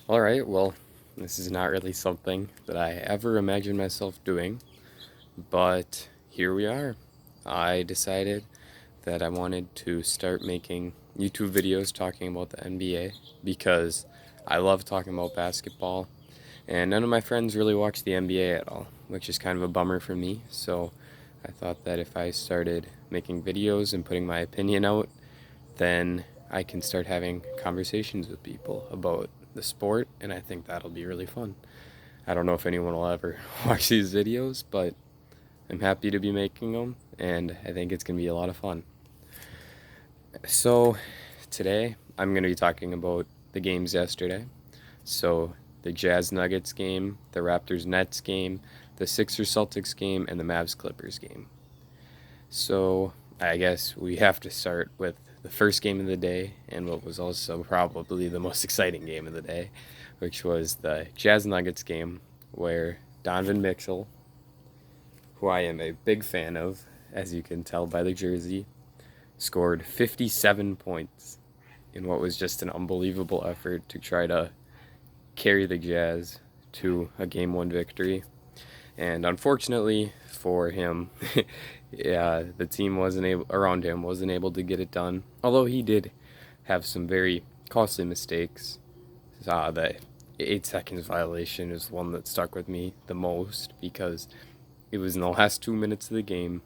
Alright, well, this is not really something that I ever imagined myself doing, but here we are. I decided that I wanted to start making YouTube videos talking about the NBA because I love talking about basketball, and none of my friends really watch the NBA at all, which is kind of a bummer for me. So I thought that if I started making videos and putting my opinion out, then I can start having conversations with people about the sport, and I think that'll be really fun. I don't know if anyone will ever watch these videos, but I'm happy to be making them, and I think it's going to be a lot of fun. So, today I'm going to be talking about the games yesterday. So, the Jazz Nuggets game, the Raptors Nets game, the Sixers Celtics game, and the Mavs Clippers game. So I guess we have to start with the first game of the day and what was also probably the most exciting game of the day, which was the Jazz Nuggets game where Donovan Mitchell, who I am a big fan of, as you can tell by the jersey, scored 57 points in what was just an unbelievable effort to try to carry the Jazz to a game one victory. And unfortunately for him, yeah, the team wasn't able around him wasn't able to get it done. Although he did have some very costly mistakes. The 8 seconds violation is one that stuck with me the most because it was in the last 2 minutes of the game,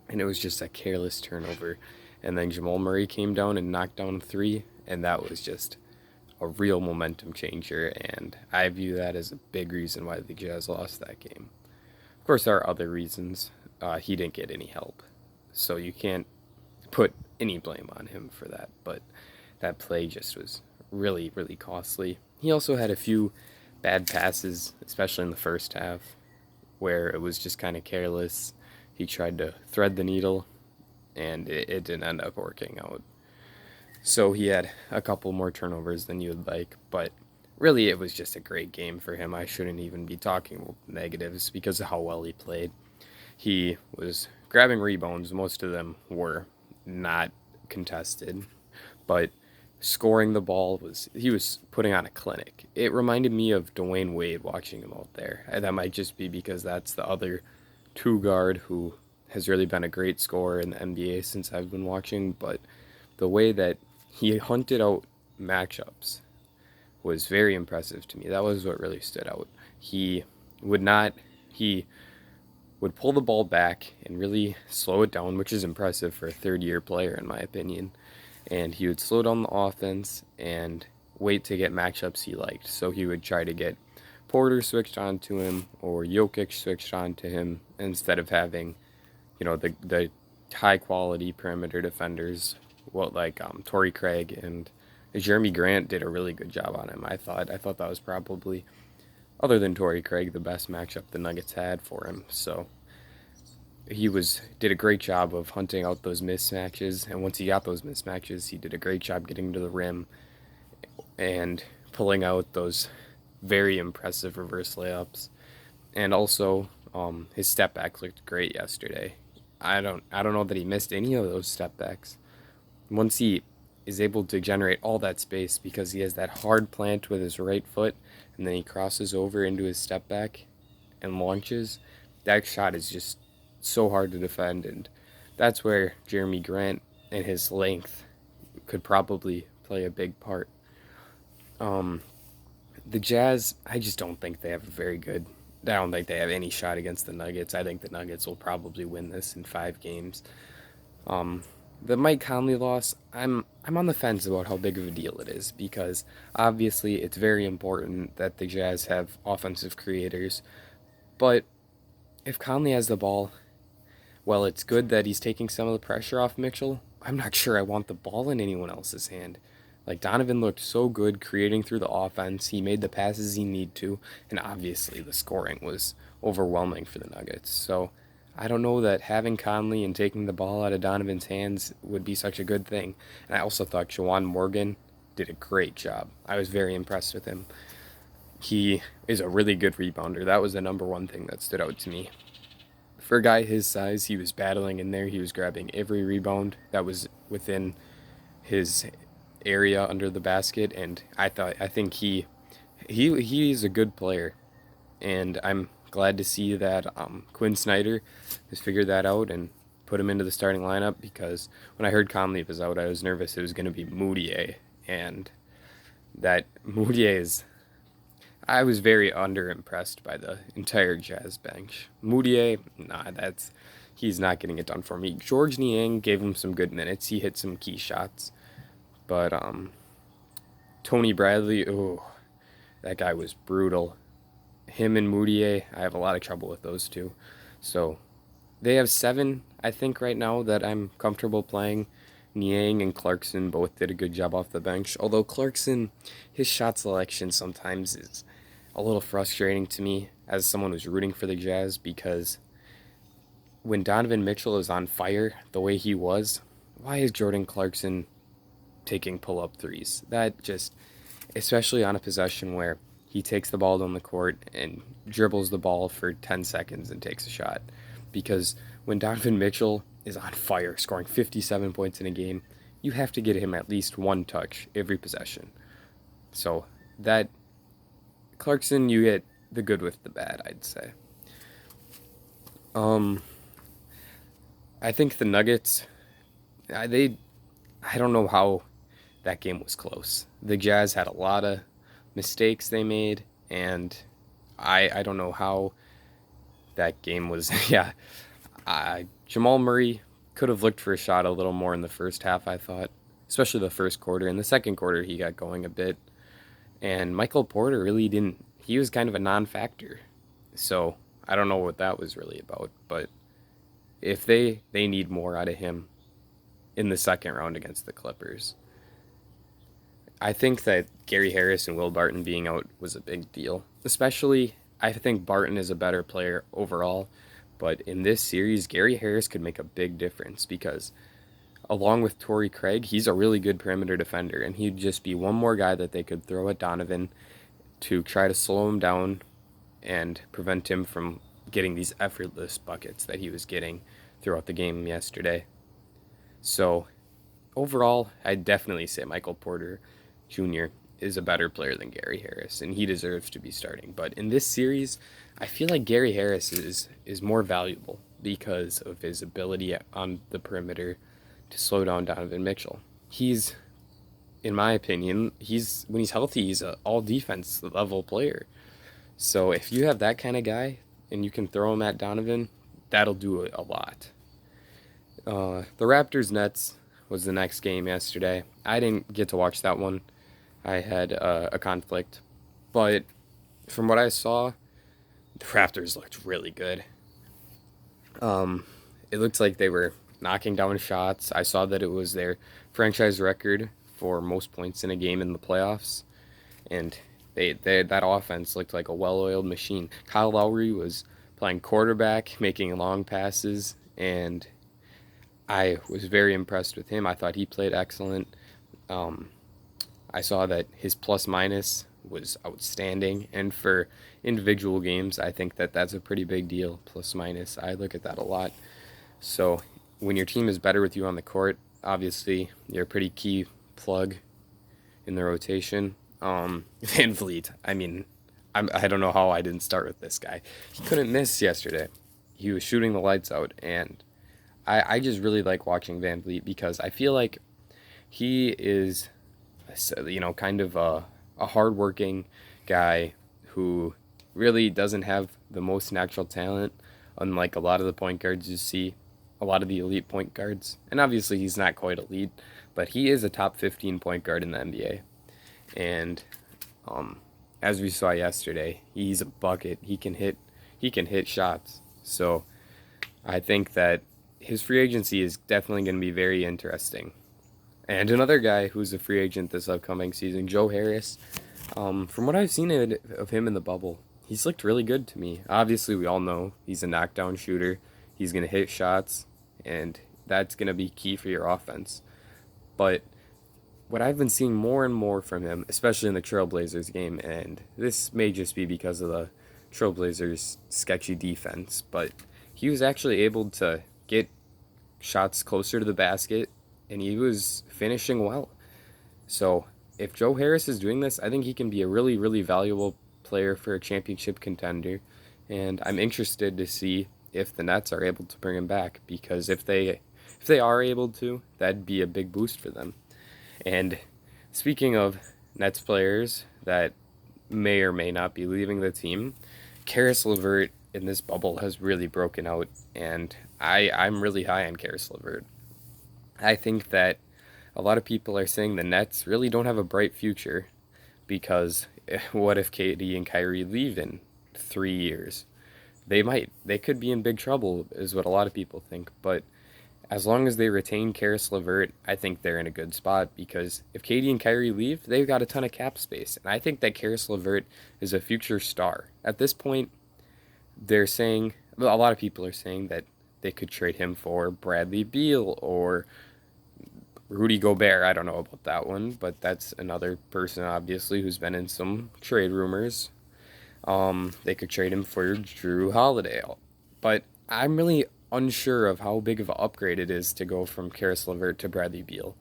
and it was just a careless turnover. And then Jamal Murray came down and knocked down a three, and that was just a real momentum changer. And I view that as a big reason why the Jazz lost that game. Of course, there are other reasons. He didn't get any help, so you can't put any blame on him for that. But that play just was really, really costly. He also had a few bad passes, especially in the first half, where it was just kind of careless. He tried to thread the needle, and it didn't end up working out. So he had a couple more turnovers than you'd like, but really it was just a great game for him. I shouldn't even be talking negatives because of how well he played. He was grabbing rebounds, most of them were not contested, but scoring the ball he was putting on a clinic. It reminded me of Dwayne Wade watching him out there. And that might just be because that's the other two guard who has really been a great scorer in the NBA since I've been watching, but the way that he hunted out matchups was very impressive to me. That was what really stood out. He would not he would pull the ball back and really slow it down, which is impressive for a third-year player in my opinion. And he would slow down the offense and wait to get matchups he liked. So he would try to get Porter switched on to him or Jokic switched on to him instead of having, the high quality perimeter defenders, Torrey Craig and Jeremy Grant did a really good job on him. I thought that was probably, other than Torrey Craig, the best matchup the Nuggets had for him. So he did a great job of hunting out those mismatches, and once he got those mismatches, he did a great job getting to the rim and pulling out those very impressive reverse layups. And also, his step backs looked great yesterday. I don't know that he missed any of those step backs. Once he is able to generate all that space because he has that hard plant with his right foot, and then he crosses over into his step back and launches, that shot is just so hard to defend, and that's where Jeremy Grant and his length could probably play a big part. Um, the Jazz, I just don't think they have a very good. I don't think they have any shot against the Nuggets. I think the Nuggets will probably win this in 5 games. Um, the Mike Conley loss, I'm on the fence about how big of a deal it is because obviously it's very important that the Jazz have offensive creators, but if Conley has the ball, well, it's good that he's taking some of the pressure off Mitchell. I'm not sure I want the ball in anyone else's hand. Like, Donovan looked so good creating through the offense. He made the passes he needed to, and obviously the scoring was overwhelming for the Nuggets. So I don't know that having Conley and taking the ball out of Donovan's hands would be such a good thing. And I also thought Jawan Morgan did a great job. I was very impressed with him. He is a really good rebounder. That was the number one thing that stood out to me. For a guy his size, he was battling in there. He was grabbing every rebound that was within his area under the basket, and I think he he's a good player, and I'm glad to see that Quinn Snyder has figured that out and put him into the starting lineup, because when I heard Conley was out, I was nervous it was going to be Moutier, and that Moutier is. I was very underimpressed by the entire Jazz bench. Moutier, nah, he's not getting it done for me. George Niang gave him some good minutes. He hit some key shots, but Tony Bradley, oh, that guy was brutal. Him and Moutier, I have a lot of trouble with those two. So they have seven, I think, right now that I'm comfortable playing. Niang and Clarkson both did a good job off the bench. Although Clarkson, his shot selection sometimes is a little frustrating to me as someone who's rooting for the Jazz, because when Donovan Mitchell is on fire the way he was, why is Jordan Clarkson taking pull up threes? That just, especially on a possession where he takes the ball down the court and dribbles the ball for 10 seconds and takes a shot. Because when Donovan Mitchell is on fire, scoring 57 points in a game, you have to get him at least one touch every possession. So that Clarkson, you get the good with the bad, I'd say. Um, I think the Nuggets, they, I don't know how that game was close. The Jazz had a lot of mistakes they made, and I don't know how that game was. Yeah, Jamal Murray could have looked for a shot a little more in the first half, I thought, especially the first quarter. In the second quarter, he got going a bit, and Michael Porter really didn't. He was kind of a non-factor, so I don't know what that was really about. But if they need more out of him in the second round against the Clippers. I think that Gary Harris and Will Barton being out was a big deal. Especially, I think Barton is a better player overall, but in this series, Gary Harris could make a big difference because, along with Torrey Craig, he's a really good perimeter defender, and he'd just be one more guy that they could throw at Donovan to try to slow him down and prevent him from getting these effortless buckets that he was getting throughout the game yesterday. So, overall, I'd definitely say Michael Porter Jr. is a better player than Gary Harris, and he deserves to be starting. But in this series, I feel like Gary Harris is more valuable because of his ability on the perimeter to slow down Donovan Mitchell. He's, in my opinion, when he's healthy, he's an all defense level player. So if you have that kind of guy and you can throw him at Donovan, that'll do it a lot. The Raptors Nets was the next game yesterday. I didn't get to watch that one. I had a conflict. But from what I saw, the Raptors looked really good. It looked like they were knocking down shots. I saw that it was their franchise record for most points in a game in the playoffs. And that offense looked like a well-oiled machine. Kyle Lowry was playing quarterback, making long passes, and I was very impressed with him. I thought he played excellent. I saw that his plus minus was outstanding, and for individual games, I think that that's a pretty big deal. Plus minus, I look at that a lot. So when your team is better with you on the court, obviously you're a pretty key plug in the rotation. Van Vliet, I mean, I don't know how I didn't start with this guy. He couldn't miss yesterday. He was shooting the lights out, and I just really like watching Van Vliet because I feel like he is, kind of a hardworking guy who really doesn't have the most natural talent, unlike a lot of the point guards you see, a lot of the elite point guards. And obviously he's not quite elite, but he is a top 15 point guard in the NBA. And as we saw yesterday, he's a bucket. He can hit shots. So I think that his free agency is definitely going to be very interesting. And another guy who's a free agent this upcoming season, Joe Harris. From what I've seen of him in the bubble, he's looked really good to me. Obviously, we all know he's a knockdown shooter. He's going to hit shots, and that's going to be key for your offense. But what I've been seeing more and more from him, especially in the Trailblazers game, and this may just be because of the Trailblazers' sketchy defense, but he was actually able to get shots closer to the basket, and he was finishing well. So if Joe Harris is doing this, I think he can be a really, really valuable player for a championship contender. And I'm interested to see if the Nets are able to bring him back, because if they are able to, that'd be a big boost for them. And speaking of Nets players that may or may not be leaving the team, Karis LeVert in this bubble has really broken out, and I'm really high on Karis LeVert. I think that a lot of people are saying the Nets really don't have a bright future because what if KD and Kyrie leave in 3 years? They could be in big trouble, is what a lot of people think. But as long as they retain Karis LeVert, I think they're in a good spot because if KD and Kyrie leave, they've got a ton of cap space. And I think that Karis LeVert is a future star. At this point, they're saying, well, a lot of people are saying that they could trade him for Bradley Beal or Rudy Gobert. I don't know about that one, but that's another person, obviously, who's been in some trade rumors. They could trade him for Drew Holiday. But I'm really unsure of how big of an upgrade it is to go from Karis LeVert to Bradley Beal,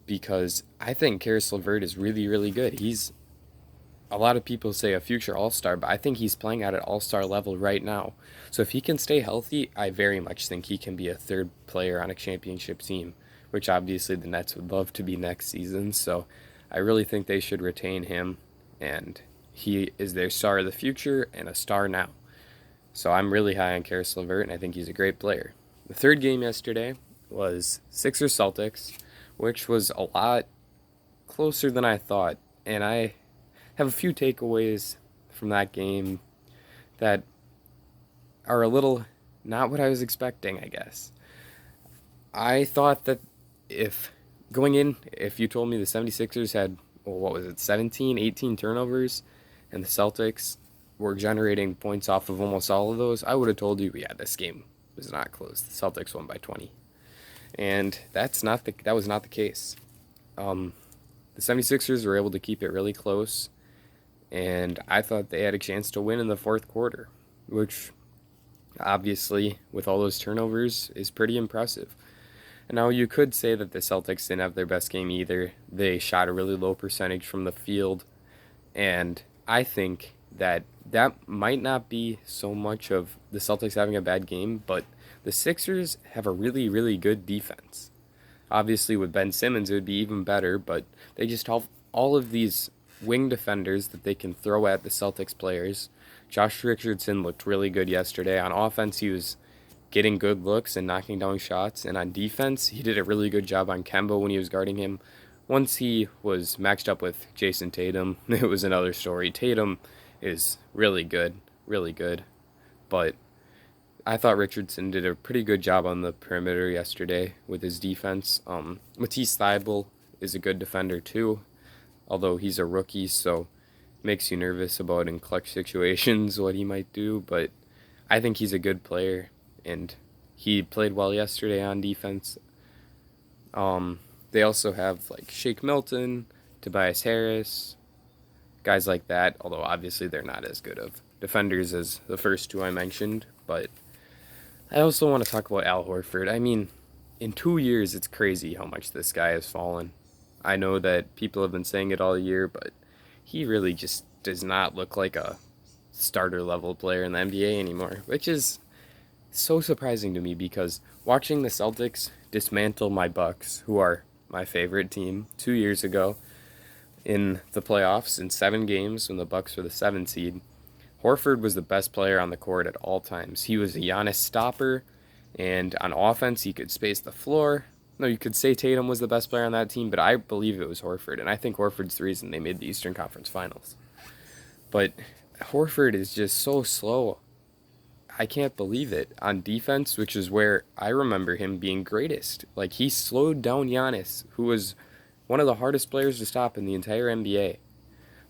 because I think Karis LeVert is really, really good. He's a lot of people say a future all-star, but I think he's playing at an all-star level right now. So if he can stay healthy, I very much think he can be a third player on a championship team, which obviously the Nets would love to be next season. So I really think they should retain him, and he is their star of the future and a star now. So I'm really high on Karis LeVert, and I think he's a great player. The third game yesterday was Sixers Celtics, which was a lot closer than I thought, and I have a few takeaways from that game that are a little not what I was expecting, I guess. I thought that if going in, if you told me the 76ers had, well, what was it, 17, 18 turnovers, and the Celtics were generating points off of almost all of those, I would have told you, yeah, this game was not close. The Celtics won by 20. And that was not the case. The 76ers were able to keep it really close, and I thought they had a chance to win in the fourth quarter, which obviously, with all those turnovers, is pretty impressive. And now you could say that the Celtics didn't have their best game either. They shot a really low percentage from the field, and I think that might not be so much of the Celtics having a bad game, but the Sixers have a really, really good defense. Obviously, with Ben Simmons, it would be even better, but they just have all of these wing defenders that they can throw at the Celtics players. Josh Richardson looked really good yesterday. On offense, he was getting good looks and knocking down shots, and on defense, he did a really good job on Kemba when he was guarding him. Once he was matched up with Jason Tatum, it was another story. Tatum is really good, but I thought Richardson did a pretty good job on the perimeter yesterday with his defense. Matisse Thybulle is a good defender too, although he's a rookie, so it makes you nervous about in clutch situations what he might do, but I think he's a good player, and he played well yesterday on defense. They also have like Shake Milton, Tobias Harris, guys like that, although obviously they're not as good of defenders as the first two I mentioned, but I also want to talk about Al Horford. I mean, in 2 years, it's crazy how much this guy has fallen. I know that people have been saying it all year, but he really just does not look like a starter level player in the NBA anymore, which is so surprising to me because watching the Celtics dismantle my Bucks, who are my favorite team, 2 years ago in the playoffs in 7 games when the Bucks were the 7 seed, Horford was the best player on the court at all times. He was a Giannis stopper, and on offense, he could space the floor. No, you could say Tatum was the best player on that team, but I believe it was Horford, and I think Horford's the reason they made the Eastern Conference Finals. But Horford is just so slow. I can't believe it. On defense, which is where I remember him being greatest. Like, he slowed down Giannis, who was one of the hardest players to stop in the entire NBA.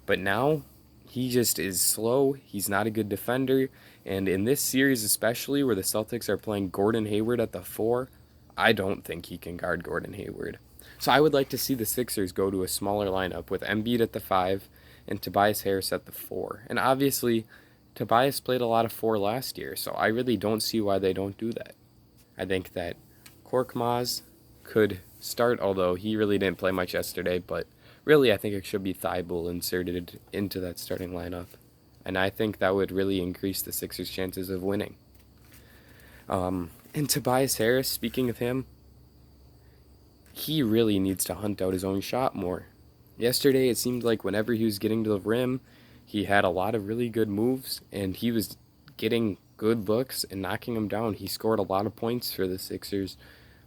But now, he just is slow. He's not a good defender. And in this series especially, where the Celtics are playing Gordon Hayward at the 4, I don't think he can guard Gordon Hayward. So I would like to see the Sixers go to a smaller lineup with Embiid at the 5 and Tobias Harris at the 4. And obviously, Tobias played a lot of 4 last year, so I really don't see why they don't do that. I think that Korkmaz could start, although he really didn't play much yesterday, but Really, I think it should be Thibault inserted into that starting lineup. And I think that would really increase the Sixers' chances of winning. And Tobias Harris, speaking of him, he really needs to hunt out his own shot more. Yesterday, it seemed like whenever he was getting to the rim, he had a lot of really good moves, and he was getting good looks and knocking them down. He scored a lot of points for the Sixers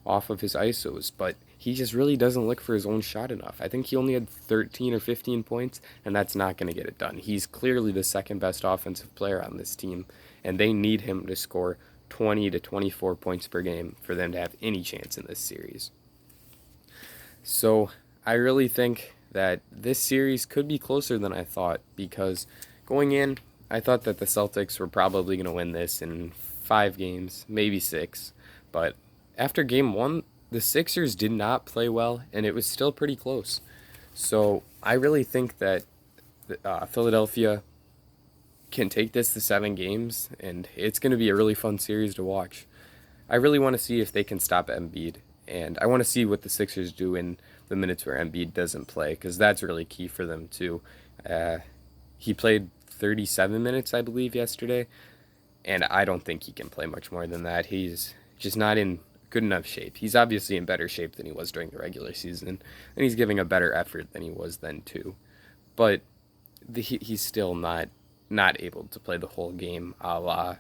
off of his ISOs, but he just really doesn't look for his own shot enough. I think he only had 13 or 15 points, and that's not going to get it done. He's clearly the second best offensive player on this team, and they need him to score 20 to 24 points per game for them to have any chance in this series. So I really think that this series could be closer than I thought, because going in, I thought that the Celtics were probably going to win this in 5 games, maybe 6. But after game 1, the Sixers did not play well, and it was still pretty close. So I really think that Philadelphia can take this to 7 games, and it's going to be a really fun series to watch. I really want to see if they can stop Embiid, and I want to see what the Sixers do in the minutes where Embiid doesn't play, because that's really key for them too. He played 37 minutes, I believe, yesterday, and I don't think he can play much more than that. He's just not in good enough shape. He's obviously in better shape than he was during the regular season, and he's giving a better effort than he was then too. But he's still not able to play the whole game, a la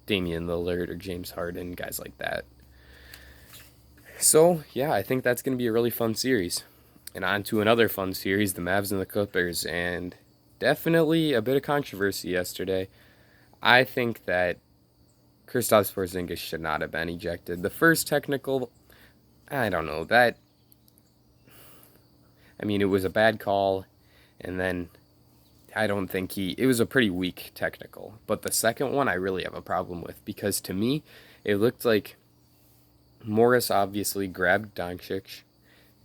Damian Lillard or James Harden, guys like that. So, yeah, I think that's going to be a really fun series. And on to another fun series, the Mavs and the Clippers. And definitely a bit of controversy yesterday. I think that Kristaps Porzingis should not have been ejected. The first technical, I don't know, it was a bad call. And then I don't think it was a pretty weak technical. But the second one I really have a problem with, because to me, it looked like Morris obviously grabbed Doncic,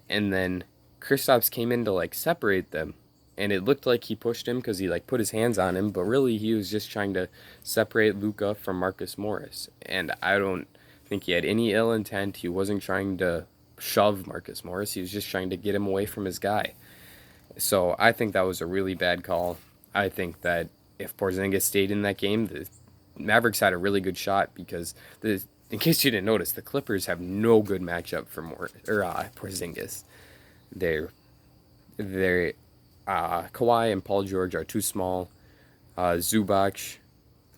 and then Kristaps came in to separate them, and it looked like he pushed him because he put his hands on him, but really he was just trying to separate Luka from Marcus Morris, and I don't think he had any ill intent. He wasn't trying to shove Marcus Morris. He was just trying to get him away from his guy. So I think that was a really bad call. I think that if Porzingis stayed in that game, the Mavericks had a really good shot, because in case you didn't notice, the Clippers have no good matchup for Porzingis. They're Kawhi and Paul George are too small. Zubac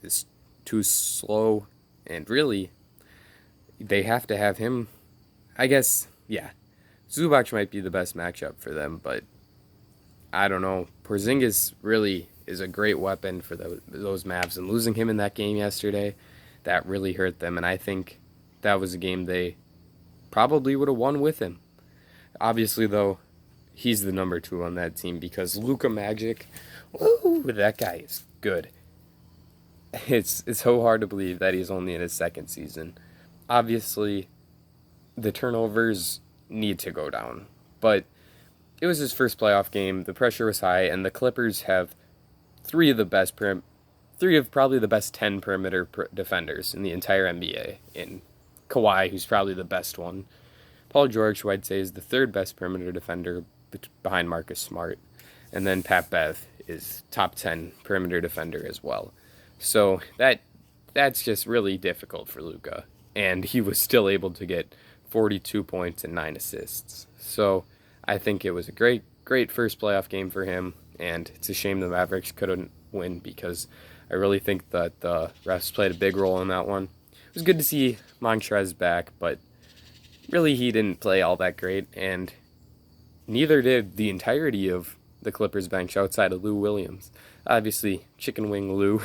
is too slow, and really, they have to have him. I guess, yeah, Zubac might be the best matchup for them, but I don't know. Porzingis really is a great weapon for those Mavs, and losing him in that game yesterday, that really hurt them, and I think that was a game they probably would have won with him. Obviously, though, he's the number 2 on that team, because Luka Magic, woo, that guy is good. It's so hard to believe that he's only in his 2nd season. Obviously, the turnovers need to go down, but it was his first playoff game. The pressure was high, and the Clippers have 3 of probably the best 10 perimeter defenders in the entire NBA. In Kawhi, who's probably the best one. Paul George, who I'd say is the 3rd best perimeter defender behind Marcus Smart. And then Pat Bev is top 10 perimeter defender as well. So that's just really difficult for Luka. And he was still able to get 42 points and 9 assists. So I think it was a great first playoff game for him. And it's a shame the Mavericks couldn't win, because I really think that the refs played a big role in that one. It was good to see Montrez back, but really he didn't play all that great, and neither did the entirety of the Clippers bench outside of Lou Williams. Obviously, Chicken Wing Lou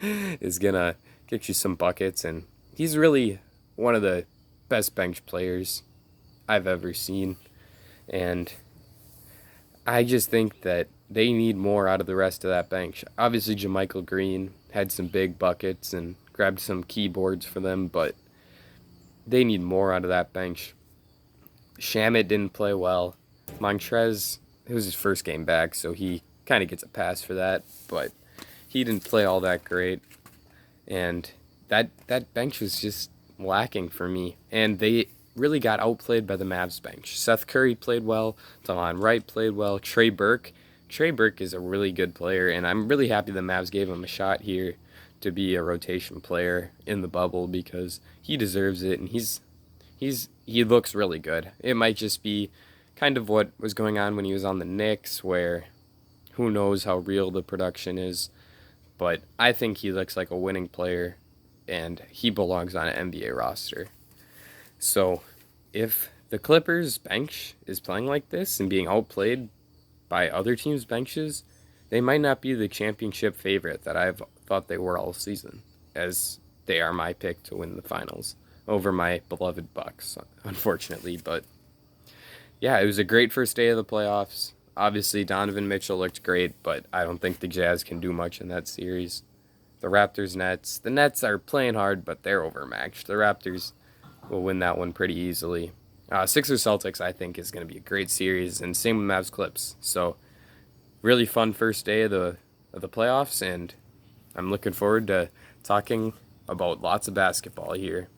is going to get you some buckets, and he's really one of the best bench players I've ever seen. And I just think that they need more out of the rest of that bench. Obviously, JaMychal Green had some big buckets and grabbed some keyboards for them, but they need more out of that bench. Shamet didn't play well. Montrez, it was his first game back, so he kind of gets a pass for that, but he didn't play all that great. And that bench was just lacking for me. And they really got outplayed by the Mavs bench. Seth Curry played well, Delon Wright played well, Trey Burke. Trey Burke is a really good player, and I'm really happy the Mavs gave him a shot here to be a rotation player in the bubble because he deserves it, and he looks really good. It might just be kind of what was going on when he was on the Knicks, where who knows how real the production is, but I think he looks like a winning player, and he belongs on an NBA roster. So if the Clippers bench is playing like this and being outplayed by other teams' benches, they might not be the championship favorite that I've thought they were all season, as they are my pick to win the finals over my beloved Bucks, unfortunately. But yeah, it was a great first day of the playoffs. Obviously, Donovan Mitchell looked great, but I don't think the Jazz can do much in that series. The Raptors Nets. The Nets are playing hard, but they're overmatched. The Raptors will win that one pretty easily. Sixers Celtics, I think, is going to be a great series, and same with Mavs Clips. So, really fun first day of the playoffs, and I'm looking forward to talking about lots of basketball here.